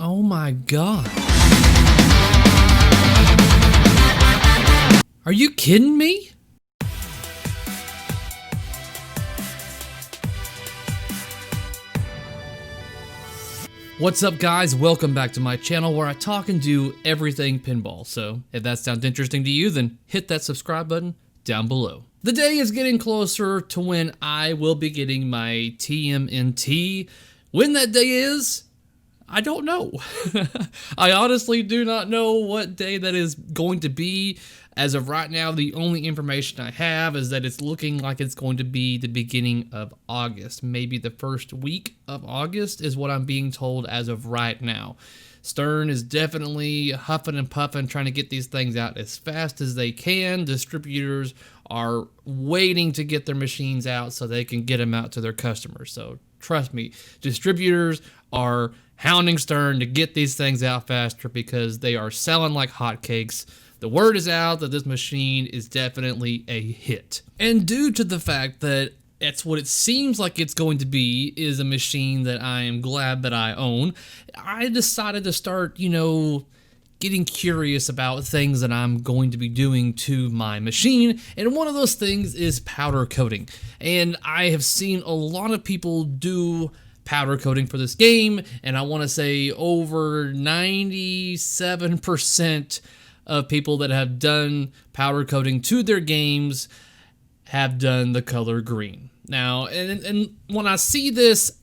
Oh my god. Are you kidding me? What's up guys, welcome back to my channel where I talk and do everything pinball. So if that sounds interesting to you, then hit that subscribe button down below. The day is getting closer to when I will be getting my TMNT. When that day is, I don't know. I honestly do not know what day that is going to be. As of right now, the only information I have is that it's looking like it's going to be the beginning of August. Maybe the first week of August is what I'm being told as of right now. Stern is definitely huffing and puffing, trying to get these things out as fast as they can. Distributors are waiting to get their machines out so they can get them out to their customers. So trust me, distributors are hounding Stern to get these things out faster because they are selling like hotcakes. The word is out that this machine is definitely a hit. And due to the fact that it's what it seems like it's going to be is a machine that I am glad that I own, I decided to start, getting curious about things that I'm going to be doing to my machine. And one of those things is powder coating. And I have seen a lot of people do powder coating for this game, and I want to say over 97% of people that have done powder coating to their games have done the color green. Now, and when I see this,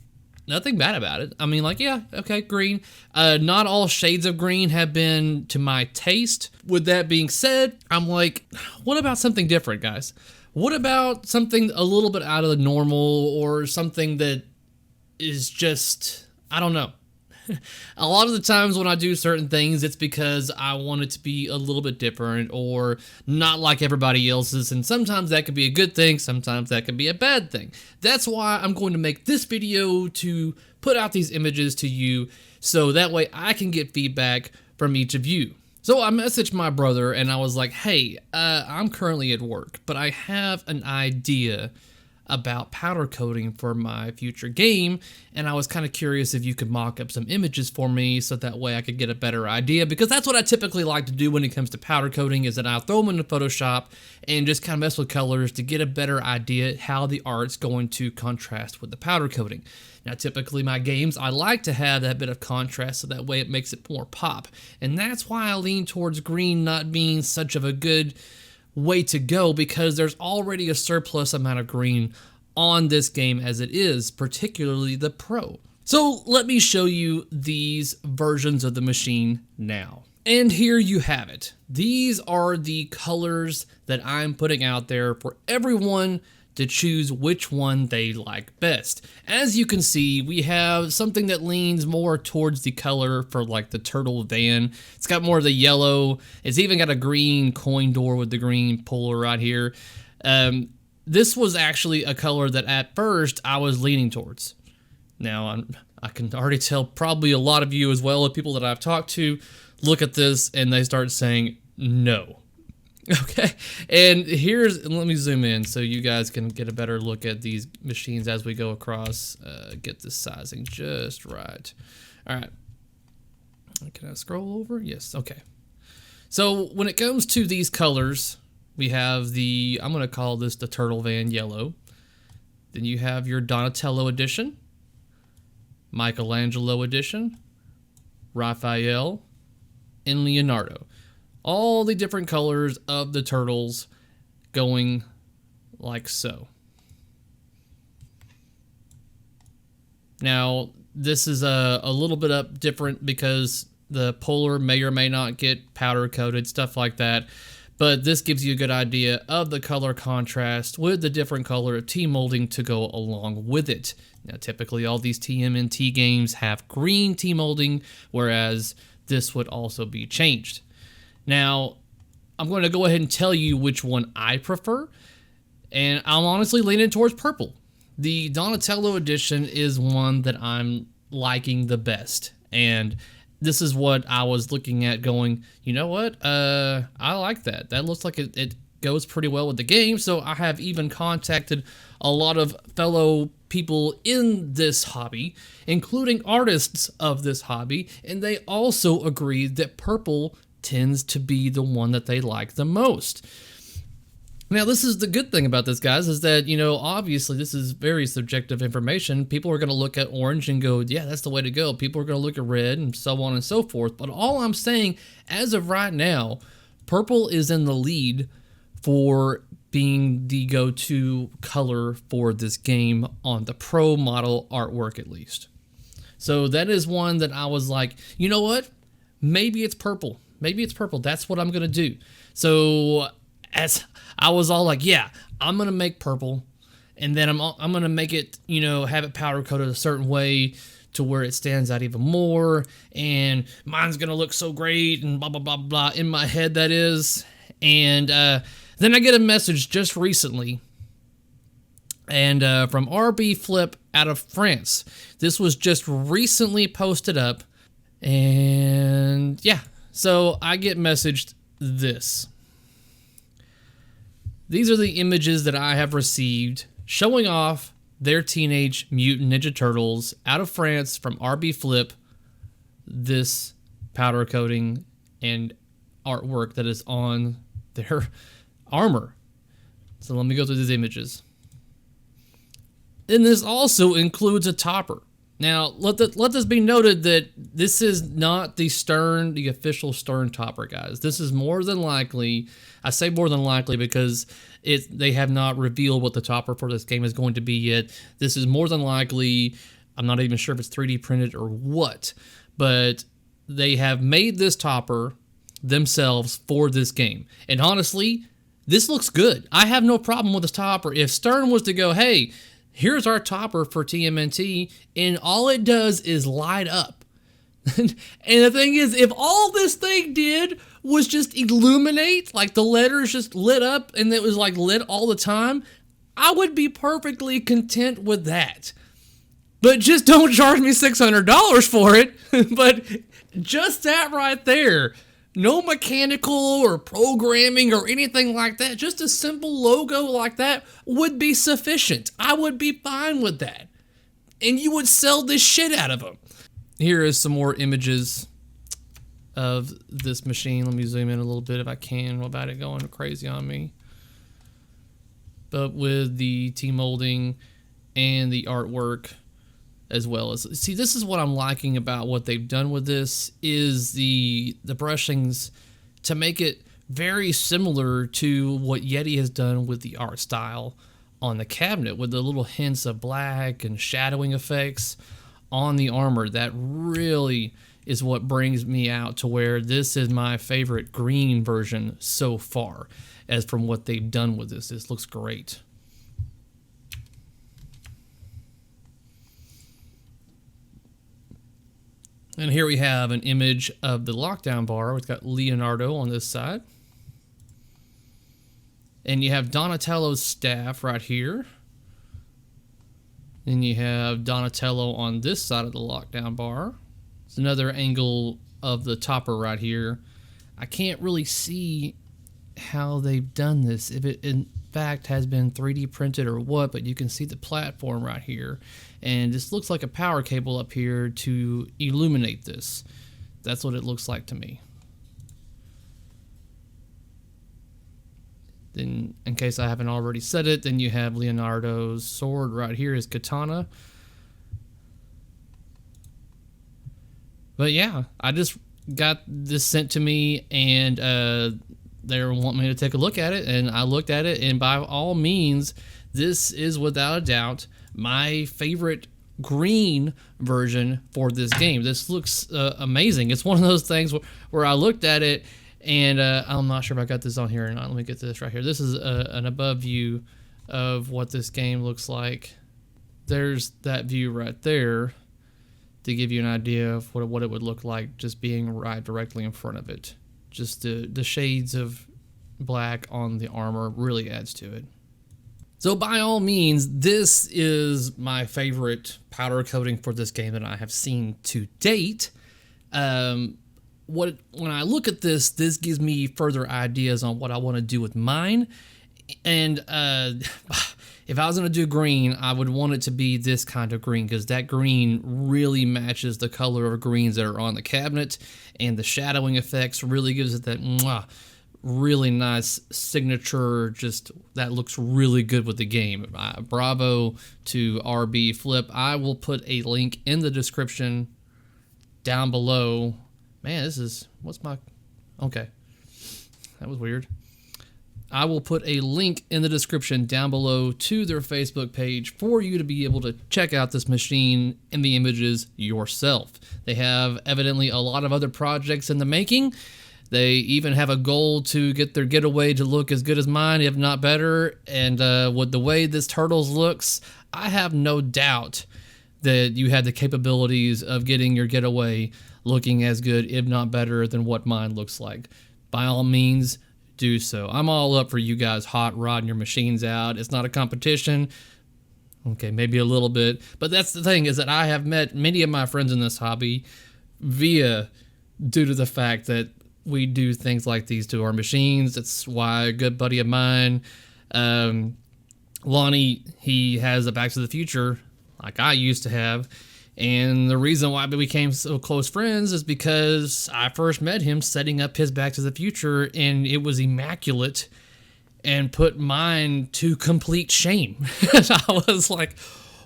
nothing bad about it. I mean, like, yeah, okay, green. Not all shades of green have been to my taste. With that being said, I'm like, what about something different, guys? What about something a little bit out of the normal, or something that is just, I don't know. A lot of the times when I do certain things, it's because I want it to be a little bit different or not like everybody else's, and sometimes that could be a good thing, sometimes that could be a bad thing. That's why I'm going to make this video to put out these images to you, so that way I can get feedback from each of you. So I messaged my brother and I was like, hey, I'm currently at work, but I have an idea about powder coating for my future game, and I was kind of curious if you could mock up some images for me so that way I could get a better idea, because that's what I typically like to do when it comes to powder coating, is that I'll throw them into Photoshop and just kind of mess with colors to get a better idea how the art's going to contrast with the powder coating. Now typically my games, I like to have that bit of contrast so that way it makes it more pop, and that's why I lean towards green not being such of a good way to go, because there's already a surplus amount of green on this game as it is, particularly the Pro. So let me show you these versions of the machine now. And here you have it. These are the colors that I'm putting out there for everyone to choose which one they like best. As you can see, we have something that leans more towards the color for like the turtle van. It's got more of the yellow. It's even got a green coin door with the green puller right here. This was actually a color that at first I was leaning towards. Now I can already tell probably a lot of you as well, of people that I've talked to, look at this and they start saying no. Okay, and let me zoom in so you guys can get a better look at these machines as we go across, get the sizing just right. All right, can I scroll over? Yes, okay. So when it comes to these colors, we have I'm gonna call this the Turtle Van Yellow. Then you have your Donatello edition, Michelangelo edition, Raphael, and Leonardo. All the different colors of the turtles going like so. Now, this is a little bit up different because the polar may or may not get powder coated, stuff like that. But this gives you a good idea of the color contrast with the different color of T-molding to go along with it. Now, typically all these TMNT games have green T-molding, whereas this would also be changed. Now, I'm going to go ahead and tell you which one I prefer, and I'm honestly leaning towards purple. The Donatello edition is one that I'm liking the best, and this is what I was looking at going, you know what, I like that. That looks like it goes pretty well with the game. So I have even contacted a lot of fellow people in this hobby, including artists of this hobby, and they also agreed that purple tends to be the one that they like the most. Now, this is the good thing about this, guys, is that, you know, obviously this is very subjective information. People are going to look at orange and go, yeah, that's the way to go. People are going to look at red and so on and so forth. But all I'm saying, as of right now, purple is in the lead for being the go-to color for this game on the pro model artwork, at least. So that is one that I was like, you know what? Maybe it's purple. Maybe it's purple. That's what I'm going to do. So as I was all like, yeah, I'm going to make purple, and then I'm going to make it, you know, have it powder coated a certain way to where it stands out even more, and mine's going to look so great, and blah, blah, blah, blah, in my head, that is. And then I get a message just recently, and from RB Flip out of France. This was just recently posted up, and yeah, so I get messaged this. These are the images that I have received showing off their Teenage Mutant Ninja Turtles out of France from RB Flip, this powder coating and artwork that is on their armor. So let me go through these images. And this also includes a topper. Now, let this be noted that this is not the official Stern topper, guys. This is more than likely, I say more than likely because they have not revealed what the topper for this game is going to be yet. This is more than likely, I'm not even sure if it's 3D printed or what, but they have made this topper themselves for this game. And honestly, this looks good. I have no problem with this topper. If Stern was to go, hey, here's our topper for TMNT, and all it does is light up. And the thing is, if all this thing did was just illuminate, like the letters just lit up and it was like lit all the time, I would be perfectly content with that. But just don't charge me $600 for it. But just that right there, no mechanical or programming or anything like that. Just a simple logo like that would be sufficient. I would be fine with that. And you would sell this shit out of them. Here is some more images of this machine. Let me zoom in a little bit if I can without it going crazy on me. But with the T-molding and the artwork as well as, see, this is what I'm liking about what they've done with this, is the brushings to make it very similar to what Yeti has done with the art style on the cabinet, with the little hints of black and shadowing effects on the armor. That really is what brings me out to where this is my favorite green version so far, as from what they've done with this. This looks great. And here we have an image of the lockdown bar. We've got Leonardo on this side. And you have Donatello's staff right here. Then you have Donatello on this side of the lockdown bar. It's another angle of the topper right here. I can't really see how they've done this, if it in fact has been 3D printed or what, but you can see the platform right here. And this looks like a power cable up here to illuminate this. That's what it looks like to me. Then, in case I haven't already said it, then you have Leonardo's sword right here, his katana. But yeah, I just got this sent to me, and they want me to take a look at it, and I looked at it, and by all means, this is without a doubt my favorite green version for this game. This looks amazing. It's one of those things where I looked at it, and I'm not sure if I got this on here or not. Let me get this right here. This is an above view of what this game looks like. There's that view right there to give you an idea of what it would look like just being right directly in front of it. Just the shades of black on the armor really adds to it. So by all means, this is my favorite powder coating for this game that I have seen to date. when I look at this gives me further ideas on what I want to do with mine. And if I was going to do green, I would want it to be this kind of green, because that green really matches the color of greens that are on the cabinet, and the shadowing effects really gives it that really nice signature. Just that looks really good with the game. Bravo to RB Flip. I will put a link in the description down below. Man, okay, that was weird. I will put a link in the description down below to their Facebook page for you to be able to check out this machine and the images yourself. They have evidently a lot of other projects in the making. They even have a goal to get their getaway to look as good as mine, if not better. And with the way this Turtles looks, I have no doubt that you have the capabilities of getting your getaway looking as good, if not better, than what mine looks like. By all means, do so. I'm all up for you guys hot rodding your machines out. It's not a competition. Okay, maybe a little bit. But that's the thing, is that I have met many of my friends in this hobby due to the fact that we do things like these to our machines. That's why a good buddy of mine, Lonnie, he has a Back to the Future like I used to have. And the reason why we became so close friends is because I first met him setting up his Back to the Future, and it was immaculate and put mine to complete shame. I was like,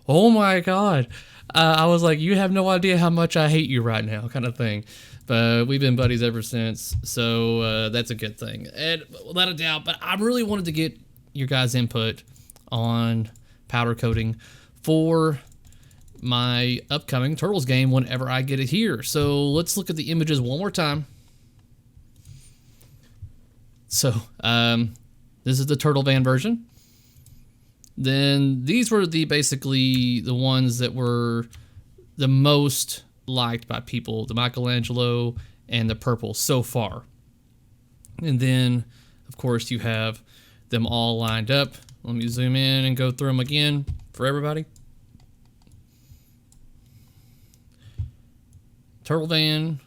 oh my God. I was like, you have no idea how much I hate you right now, kind of thing. But we've been buddies ever since, so that's a good thing. And without a doubt, but I really wanted to get your guys' input on powder coating for my upcoming Turtles game whenever I get it here. So let's look at the images one more time. So this is the Turtle Van version. Then these were basically the ones that were the most liked by people, the Michelangelo and the purple so far. And then of course you have them all lined up. Let me zoom in and go through them again for everybody. Turtle Van,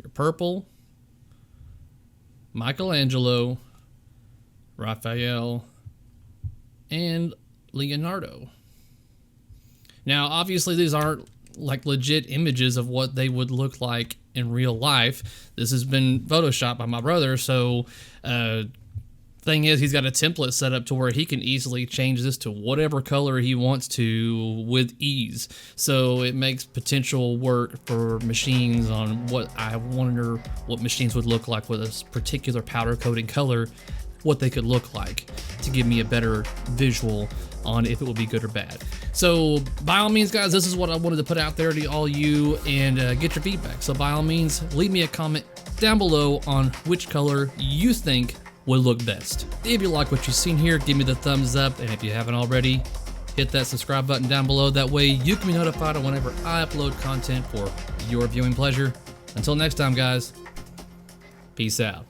your purple, Michelangelo, Raphael, and Leonardo. Now, obviously, these aren't like legit images of what they would look like in real life. This has been photoshopped by my brother, so thing is, he's got a template set up to where he can easily change this to whatever color he wants to with ease. So it makes potential work for machines on what I wonder what machines would look like with a particular powder coating color, what they could look like, to give me a better visual on if it will be good or bad. So by all means, guys, this is what I wanted to put out there to all you and get your feedback. So by all means, leave me a comment down below on which color you think would look best. If you like what you've seen here, give me the thumbs up, and if you haven't already, hit that subscribe button down below. That way you can be notified whenever I upload content for your viewing pleasure. Until next time, guys, peace out.